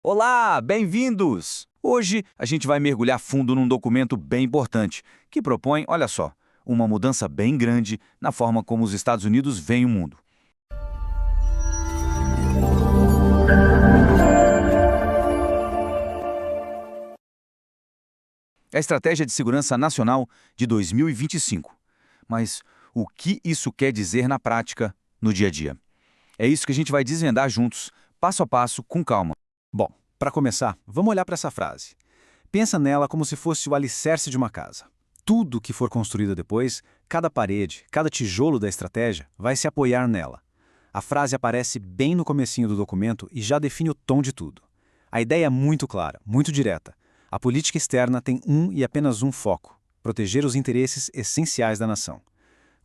Olá, bem-vindos! Hoje a gente vai mergulhar fundo num documento bem importante, que propõe, olha só, uma mudança bem grande na forma como os Estados Unidos veem o mundo. É a Estratégia de Segurança Nacional de 2025. Mas o que isso quer dizer na prática, no dia a dia? É isso que a gente vai desvendar juntos, passo a passo, com calma. Bom, para começar, vamos olhar para essa frase. Pensa nela como se fosse o alicerce de uma casa. Tudo que for construído depois, cada parede, cada tijolo da estratégia, vai se apoiar nela. A frase aparece bem no comecinho do documento e já define o tom de tudo. A ideia é muito clara, muito direta. A política externa tem um e apenas um foco: proteger os interesses essenciais da nação.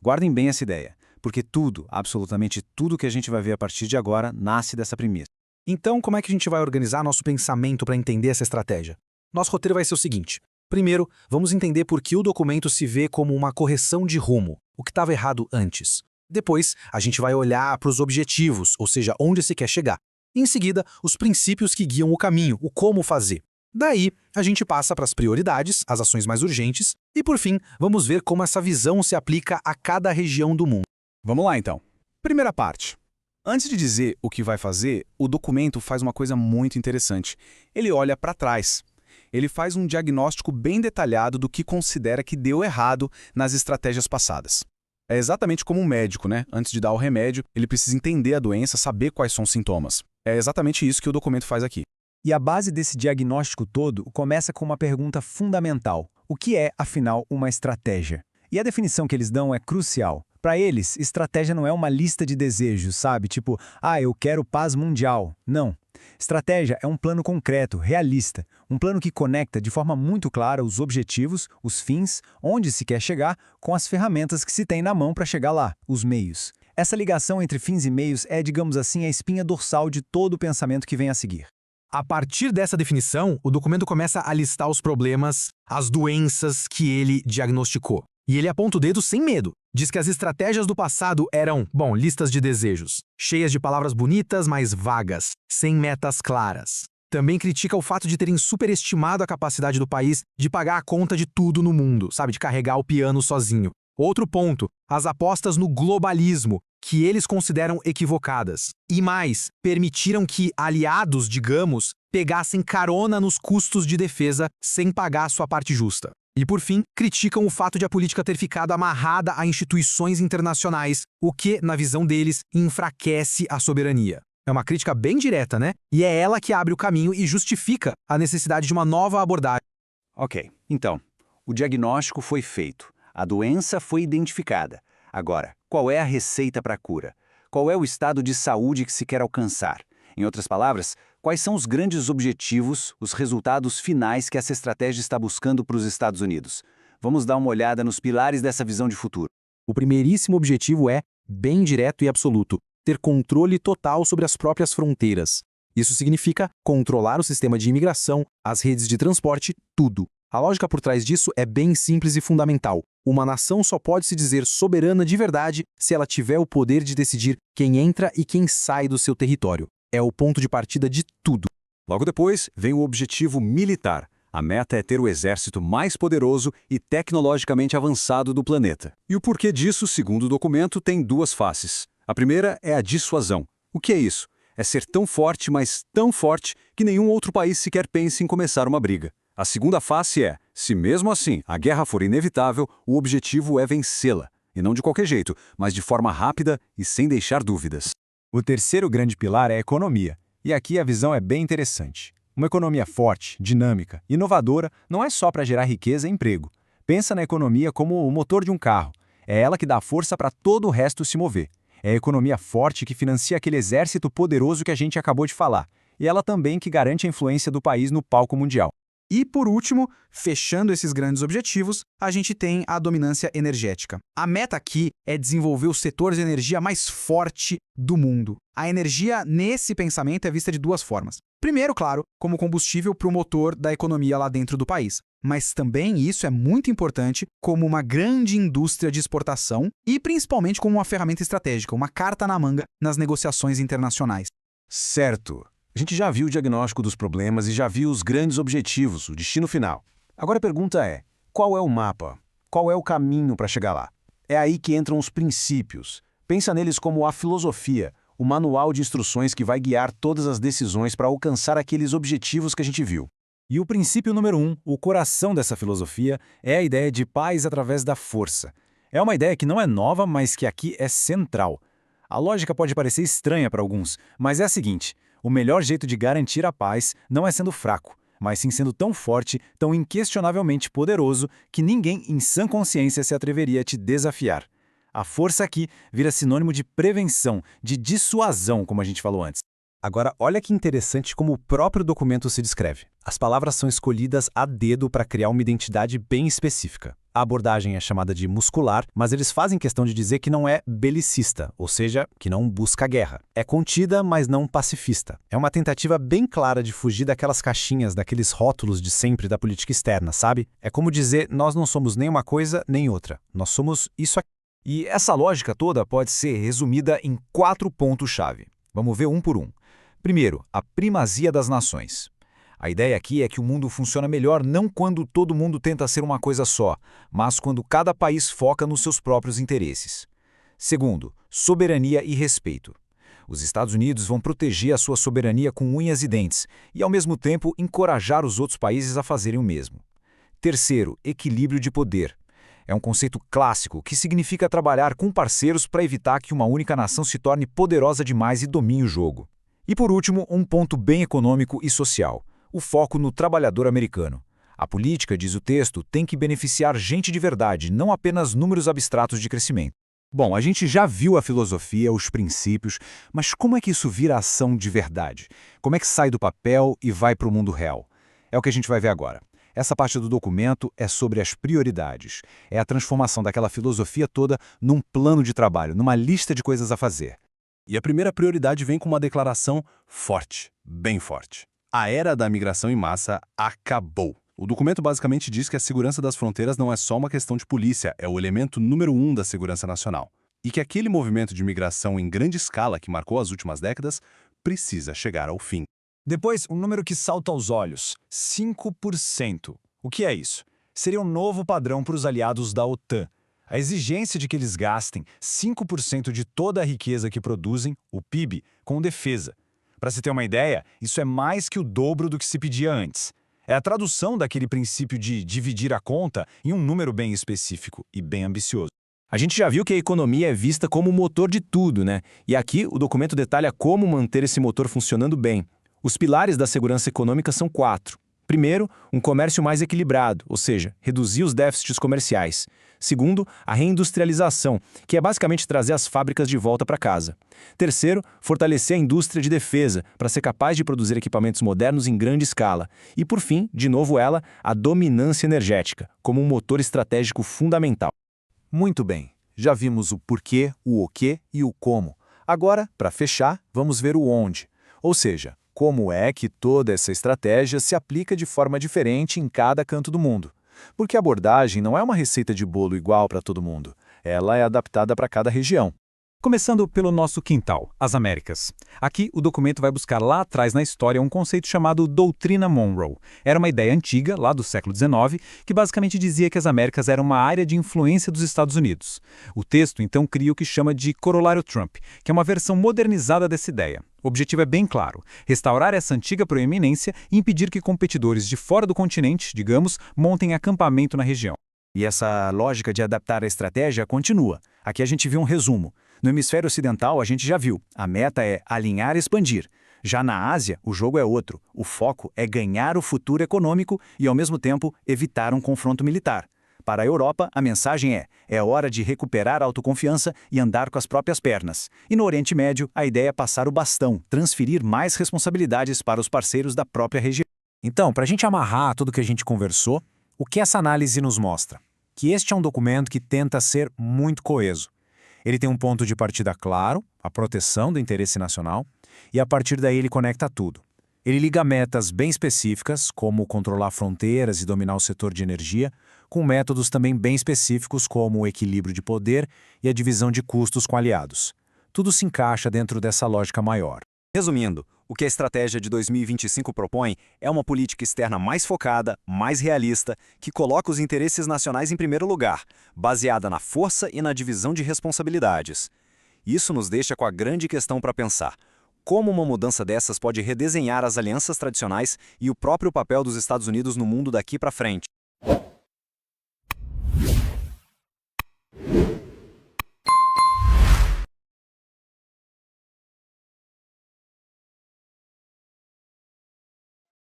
Guardem bem essa ideia, porque tudo, absolutamente tudo que a gente vai ver a partir de agora, nasce dessa premissa. Então, como é que a gente vai organizar nosso pensamento para entender essa estratégia? Nosso roteiro vai ser o seguinte. Primeiro, vamos entender por que o documento se vê como uma correção de rumo, o que estava errado antes. Depois, a gente vai olhar para os objetivos, ou seja, onde se quer chegar. E, em seguida, os princípios que guiam o caminho, o como fazer. Daí, a gente passa para as prioridades, as ações mais urgentes, e, por fim, vamos ver como essa visão se aplica a cada região do mundo. Vamos lá, então. Primeira parte. Antes de dizer o que vai fazer, o documento faz uma coisa muito interessante. Ele olha para trás. Ele faz um diagnóstico bem detalhado do que considera que deu errado nas estratégias passadas. É exatamente como um médico, né? Antes de dar o remédio, ele precisa entender a doença, saber quais são os sintomas. É exatamente isso que o documento faz aqui. E a base desse diagnóstico todo começa com uma pergunta fundamental. O que é, afinal, uma estratégia? E a definição que eles dão é crucial. Para eles, estratégia não é uma lista de desejos, sabe? Tipo, eu quero paz mundial. Não. Estratégia é um plano concreto, realista. Um plano que conecta de forma muito clara os objetivos, os fins, onde se quer chegar, com as ferramentas que se tem na mão para chegar lá, os meios. Essa ligação entre fins e meios é, digamos assim, a espinha dorsal de todo o pensamento que vem a seguir. A partir dessa definição, o documento começa a listar os problemas, as doenças que ele diagnosticou. E ele aponta o dedo sem medo. Diz que as estratégias do passado eram, listas de desejos, cheias de palavras bonitas, mas vagas, sem metas claras. Também critica o fato de terem superestimado a capacidade do país de pagar a conta de tudo no mundo, sabe, de carregar o piano sozinho. Outro ponto, as apostas no globalismo, que eles consideram equivocadas. E mais, permitiram que aliados, digamos, pegassem carona nos custos de defesa sem pagar sua parte justa. E, por fim, criticam o fato de a política ter ficado amarrada a instituições internacionais, o que, na visão deles, enfraquece a soberania. É uma crítica bem direta, né? E é ela que abre o caminho e justifica a necessidade de uma nova abordagem. Ok, então, o diagnóstico foi feito, a doença foi identificada. Agora, qual é a receita para a cura? Qual é o estado de saúde que se quer alcançar? Em outras palavras, quais são os grandes objetivos, os resultados finais que essa estratégia está buscando para os Estados Unidos? Vamos dar uma olhada nos pilares dessa visão de futuro. O primeiríssimo objetivo é, bem direto e absoluto, ter controle total sobre as próprias fronteiras. Isso significa controlar o sistema de imigração, as redes de transporte, tudo. A lógica por trás disso é bem simples e fundamental. Uma nação só pode se dizer soberana de verdade se ela tiver o poder de decidir quem entra e quem sai do seu território. É o ponto de partida de tudo. Logo depois, vem o objetivo militar. A meta é ter o exército mais poderoso e tecnologicamente avançado do planeta. E o porquê disso, segundo o documento, tem duas faces. A primeira é a dissuasão. O que é isso? É ser tão forte, mas tão forte, que nenhum outro país sequer pense em começar uma briga. A segunda face é, se mesmo assim a guerra for inevitável, o objetivo é vencê-la. E não de qualquer jeito, mas de forma rápida e sem deixar dúvidas. O terceiro grande pilar é a economia. E aqui a visão é bem interessante. Uma economia forte, dinâmica, inovadora não é só para gerar riqueza e emprego. Pensa na economia como o motor de um carro. É ela que dá força para todo o resto se mover. É a economia forte que financia aquele exército poderoso que a gente acabou de falar. E ela também que garante a influência do país no palco mundial. E, por último, fechando esses grandes objetivos, a gente tem a dominância energética. A meta aqui é desenvolver o setor de energia mais forte do mundo. A energia, nesse pensamento, é vista de duas formas. Primeiro, claro, como combustível para o motor da economia lá dentro do país. Mas também, e isso é muito importante, como uma grande indústria de exportação e principalmente como uma ferramenta estratégica, uma carta na manga nas negociações internacionais. Certo. A gente já viu o diagnóstico dos problemas e já viu os grandes objetivos, o destino final. Agora a pergunta é, qual é o mapa? Qual é o caminho para chegar lá? É aí que entram os princípios. Pensa neles como a filosofia, o manual de instruções que vai guiar todas as decisões para alcançar aqueles objetivos que a gente viu. E o princípio número 1, o coração dessa filosofia, é a ideia de paz através da força. É uma ideia que não é nova, mas que aqui é central. A lógica pode parecer estranha para alguns, mas é a seguinte: o melhor jeito de garantir a paz não é sendo fraco, mas sim sendo tão forte, tão inquestionavelmente poderoso, que ninguém em sã consciência se atreveria a te desafiar. A força aqui vira sinônimo de prevenção, de dissuasão, como a gente falou antes. Agora, olha que interessante como o próprio documento se descreve. As palavras são escolhidas a dedo para criar uma identidade bem específica. A abordagem é chamada de muscular, mas eles fazem questão de dizer que não é belicista, ou seja, que não busca guerra. É contida, mas não pacifista. É uma tentativa bem clara de fugir daquelas caixinhas, daqueles rótulos de sempre da política externa, sabe? É como dizer, nós não somos nem uma coisa nem outra. Nós somos isso aqui. E essa lógica toda pode ser resumida em 4 pontos-chave. Vamos ver um por um. Primeiro, a primazia das nações. A ideia aqui é que o mundo funciona melhor não quando todo mundo tenta ser uma coisa só, mas quando cada país foca nos seus próprios interesses. Segundo, soberania e respeito. Os Estados Unidos vão proteger a sua soberania com unhas e dentes e, ao mesmo tempo, encorajar os outros países a fazerem o mesmo. Terceiro, equilíbrio de poder. É um conceito clássico que significa trabalhar com parceiros para evitar que uma única nação se torne poderosa demais e domine o jogo. E por último, um ponto bem econômico e social, o foco no trabalhador americano. A política, diz o texto, tem que beneficiar gente de verdade, não apenas números abstratos de crescimento. Bom, a gente já viu a filosofia, os princípios, mas como é que isso vira ação de verdade? Como é que sai do papel e vai para o mundo real? É o que a gente vai ver agora. Essa parte do documento é sobre as prioridades. É a transformação daquela filosofia toda num plano de trabalho, numa lista de coisas a fazer. E a primeira prioridade vem com uma declaração forte, bem forte. A era da migração em massa acabou. O documento basicamente diz que a segurança das fronteiras não é só uma questão de polícia, é o elemento número 1 da segurança nacional. E que aquele movimento de migração em grande escala que marcou as últimas décadas precisa chegar ao fim. Depois, um número que salta aos olhos: 5%. O que é isso? Seria um novo padrão para os aliados da OTAN. A exigência de que eles gastem 5% de toda a riqueza que produzem, o PIB, com defesa. Para se ter uma ideia, isso é mais que o dobro do que se pedia antes. É a tradução daquele princípio de dividir a conta em um número bem específico e bem ambicioso. A gente já viu que a economia é vista como o motor de tudo, né? E aqui o documento detalha como manter esse motor funcionando bem. Os pilares da segurança econômica são 4. Primeiro, um comércio mais equilibrado, ou seja, reduzir os déficits comerciais. Segundo, a reindustrialização, que é basicamente trazer as fábricas de volta para casa. Terceiro, fortalecer a indústria de defesa, para ser capaz de produzir equipamentos modernos em grande escala. E por fim, de novo ela, a dominância energética, como um motor estratégico fundamental. Muito bem, já vimos o porquê, o quê e o como. Agora, para fechar, vamos ver o onde. Ou seja, como é que toda essa estratégia se aplica de forma diferente em cada canto do mundo. Porque a abordagem não é uma receita de bolo igual para todo mundo. Ela é adaptada para cada região. Começando pelo nosso quintal, as Américas. Aqui, o documento vai buscar lá atrás na história um conceito chamado Doutrina Monroe. Era uma ideia antiga, lá do século XIX, que basicamente dizia que as Américas eram uma área de influência dos Estados Unidos. O texto, então, cria o que chama de Corolário Trump, que é uma versão modernizada dessa ideia. O objetivo é bem claro: restaurar essa antiga proeminência e impedir que competidores de fora do continente, digamos, montem acampamento na região. E essa lógica de adaptar a estratégia continua. Aqui a gente viu um resumo. No hemisfério ocidental, a gente já viu. A meta é alinhar e expandir. Já na Ásia, o jogo é outro. O foco é ganhar o futuro econômico e, ao mesmo tempo, evitar um confronto militar. Para a Europa, a mensagem é hora de recuperar a autoconfiança e andar com as próprias pernas. E no Oriente Médio, a ideia é passar o bastão, transferir mais responsabilidades para os parceiros da própria região. Então, para a gente amarrar tudo que a gente conversou, o que essa análise nos mostra? Que este é um documento que tenta ser muito coeso. Ele tem um ponto de partida claro, a proteção do interesse nacional, e a partir daí ele conecta tudo. Ele liga metas bem específicas, como controlar fronteiras e dominar o setor de energia, com métodos também bem específicos, como o equilíbrio de poder e a divisão de custos com aliados. Tudo se encaixa dentro dessa lógica maior. Resumindo, o que a estratégia de 2025 propõe é uma política externa mais focada, mais realista, que coloca os interesses nacionais em primeiro lugar, baseada na força e na divisão de responsabilidades. Isso nos deixa com a grande questão para pensar: como uma mudança dessas pode redesenhar as alianças tradicionais e o próprio papel dos Estados Unidos no mundo daqui para frente?